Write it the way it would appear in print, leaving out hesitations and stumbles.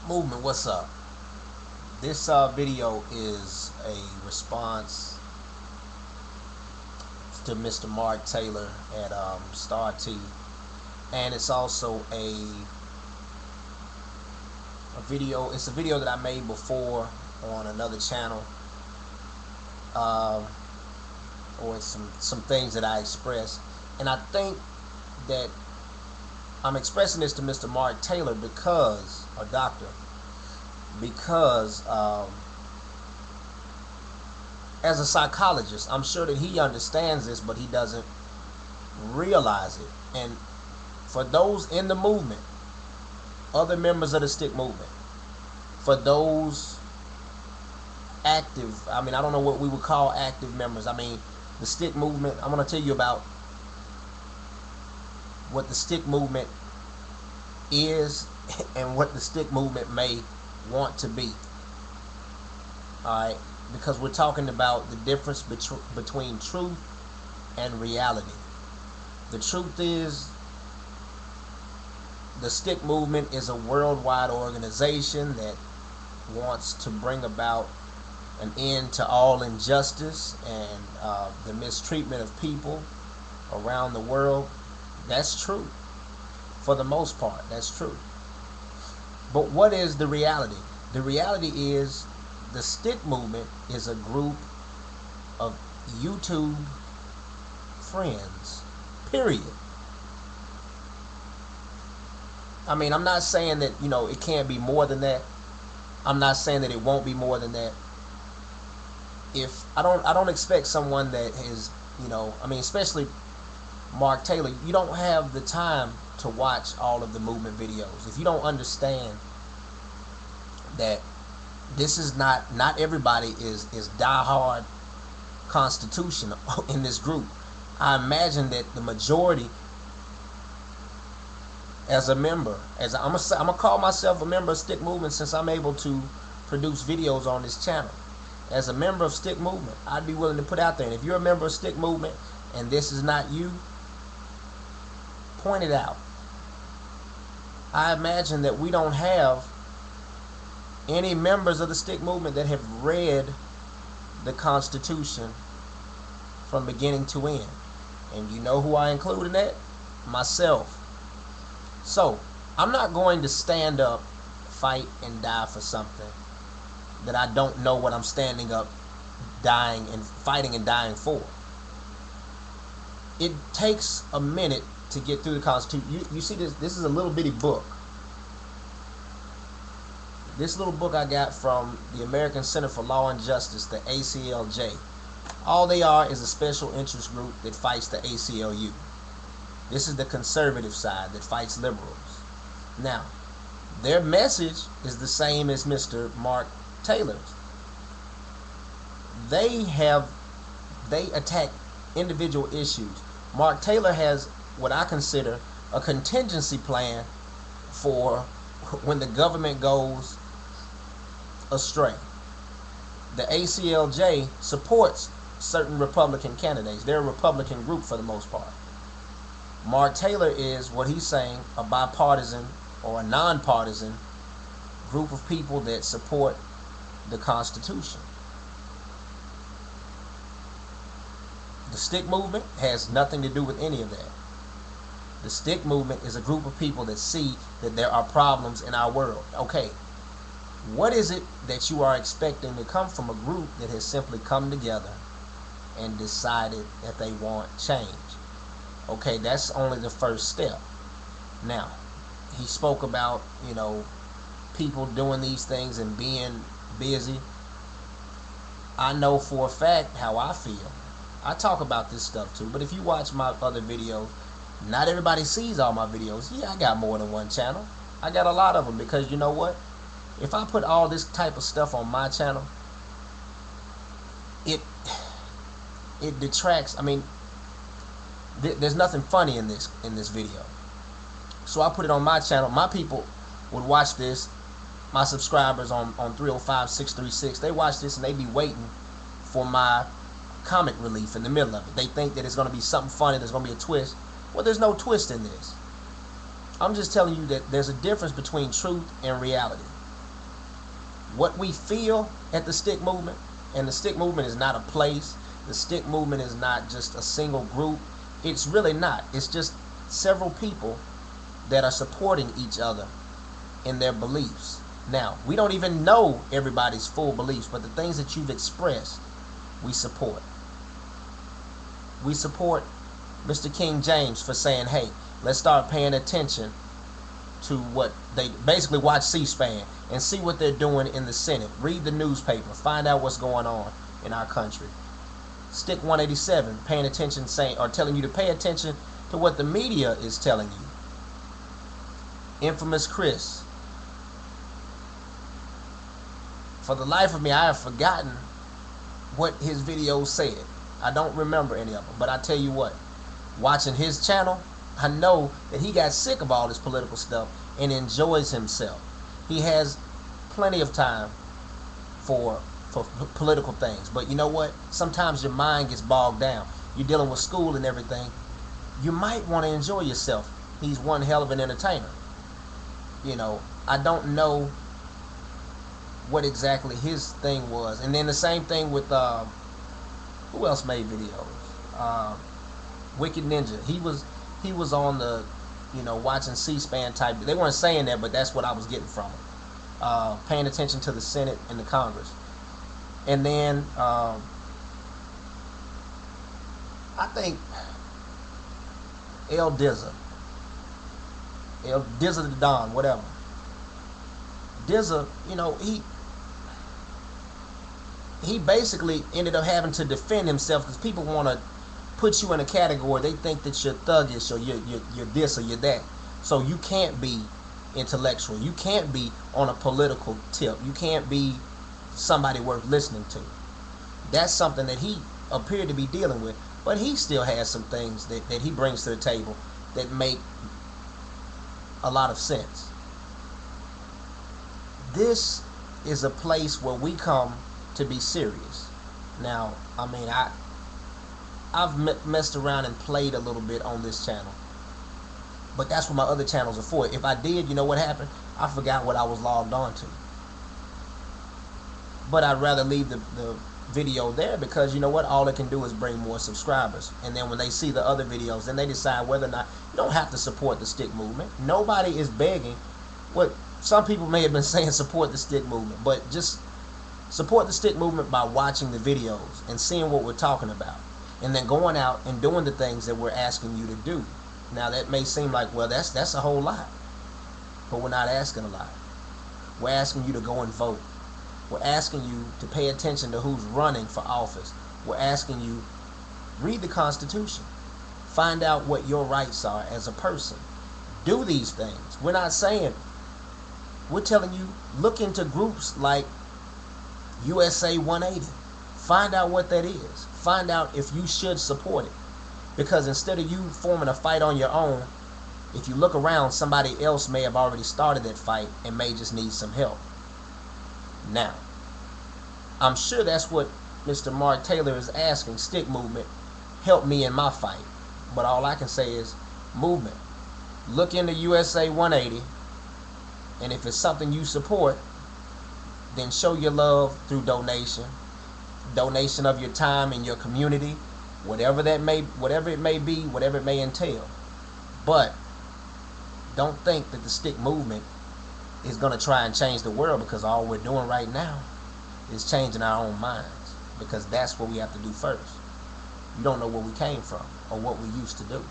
Movement, what's up? This video is a response to Mr. Mark Taylor at Star T, and it's also a video. It's a video that I made before on another channel, um, or it's some things that I expressed, and I think that I'm expressing this to Mr. Mark Taylor because, or Doctor, because as a psychologist, I'm sure that he understands this, but he doesn't realize it. And for those in the movement, other members of the Stick Movement, for those active, I don't know what we would call active members. The Stick Movement, I'm going to tell you about what the Stick Movement is and what the Stick Movement may want to be. Alright, because we're talking about the difference between truth and reality. The truth is, the Stick Movement is a worldwide organization that wants to bring about an end to all injustice and the mistreatment of people around the world. That's true. For the most part, that's true. But what is the reality? The reality is the Stick Movement is a group of YouTube friends, period. I'm not saying that, it can't be more than that. I'm not saying that it won't be more than that. If I don't expect someone that is, especially Mark Taylor, you don't have the time to watch all of the movement videos. If you don't understand that this is not everybody is diehard Constitution in this group. I imagine that the majority, as a member, I'm gonna call myself a member of Stick Movement since I'm able to produce videos on this channel. As a member of Stick Movement, I'd be willing to put out there, and if you're a member of Stick Movement and this is not you, point it out. I imagine that we don't have any members of the Stick Movement that have read the Constitution from beginning to end. And you know who I include in that? Myself. So, I'm not going to stand up, fight, and die for something that I don't know what I'm standing up, dying, and fighting and dying for. It takes a minute to get through the Constitution. You see this is a little bitty book. This little book I got from the American Center for Law and Justice, the ACLJ. All they are is a special interest group that fights the ACLU. This is the conservative side that fights liberals. Now, their message is the same as Mr. Mark Taylor's. They attack individual issues. Mark Taylor has what I consider a contingency plan for when the government goes astray. The ACLJ supports certain Republican candidates. They're a Republican group for the most part. Mark Taylor is, what he's saying, a bipartisan or a nonpartisan group of people that support the Constitution. The Stick Movement has nothing to do with any of that. The Stick Movement is a group of people that see that there are problems in our world. Okay, what is it that you are expecting to come from a group that has simply come together and decided that they want change? Okay, that's only the first step. Now, he spoke about, people doing these things and being busy. I know for a fact how I feel. I talk about this stuff too, but if you watch my other videos, not everybody sees all my videos. Yeah, I got more than one channel. I got a lot of them because you know what? If I put all this type of stuff on my channel, it detracts. There's nothing funny in this video. So I put it on my channel. My people would watch this. My subscribers on 305-636, they watch this and they be waiting for my comic relief in the middle of it. They think that it's going to be something funny, there's going to be a twist. Well, there's no twist in this. I'm just telling you that there's a difference between truth and reality. what we feel at the Stick Movement, and the Stick Movement is not a place. The Stick Movement is not just a single group. It's really not. It's just several people that are supporting each other in their beliefs. Now, we don't even know everybody's full beliefs, but the things that you've expressed, we support. We support Mr. King James for saying, hey, let's start paying attention to what they basically watch C-SPAN and see what they're doing in the Senate. Read the newspaper, find out what's going on in our country. Stick 187, paying attention, saying or telling you to pay attention to what the media is telling you. Infamous Chris. For the life of me, I have forgotten what his videos said. I don't remember any of them, but I tell you what, watching his channel, I know that he got sick of all this political stuff and enjoys himself. He has plenty of time for political things, but you know what? Sometimes your mind gets bogged down. You're dealing with school and everything. You might want to enjoy yourself. He's one hell of an entertainer. You know, I don't know what exactly his thing was. And then the same thing with who else made videos? Wicked Ninja. He was on the, you know, watching C-SPAN type. They weren't saying that, but that's what I was getting from him. Paying attention to the Senate and the Congress. And then I think El Dizza the Don, whatever. Dizza, you know, he basically ended up having to defend himself because people want to put you in a category. They think that you're thuggish or you're this or you're that. So you can't be intellectual. You can't be on a political tip. You can't be somebody worth listening to. That's something that he appeared to be dealing with, but he still has some things that he brings to the table that make a lot of sense. This is a place where we come to be serious. Now, I mean, I've messed around and played a little bit on this channel, but that's what my other channels are for. If I did, you know what happened? I forgot what I was logged on to. But I'd rather leave the video there because you know what? All it can do is bring more subscribers. And then when they see the other videos, then they decide whether or not. You don't have to support the Stick Movement. Nobody is begging. What some people may have been saying, support the Stick Movement, but just support the Stick Movement by watching the videos and seeing what we're talking about, and then going out and doing the things that we're asking you to do. Now that may seem like, well, that's a whole lot, but we're not asking a lot. We're asking you to go and vote. We're asking you to pay attention to who's running for office. We're asking you, read the Constitution. Find out what your rights are as a person. Do these things. We're not saying, we're telling you, look into groups like USA 180. Find out what that is. Find out if you should support it. Because instead of you forming a fight on your own, if you look around, somebody else may have already started that fight and may just need some help. Now, I'm sure that's what Mr. Mark Taylor is asking. Stick Movement, help me in my fight. But all I can say is, movement. Look into USA 180, and if it's something you support, then show your love through donation of your time in your community, whatever it may be, whatever it may entail. But don't think that the Stick Movement is going to try and change the world, because all we're doing right now is changing our own minds, because that's what we have to do first. You don't know where we came from or what we used to do.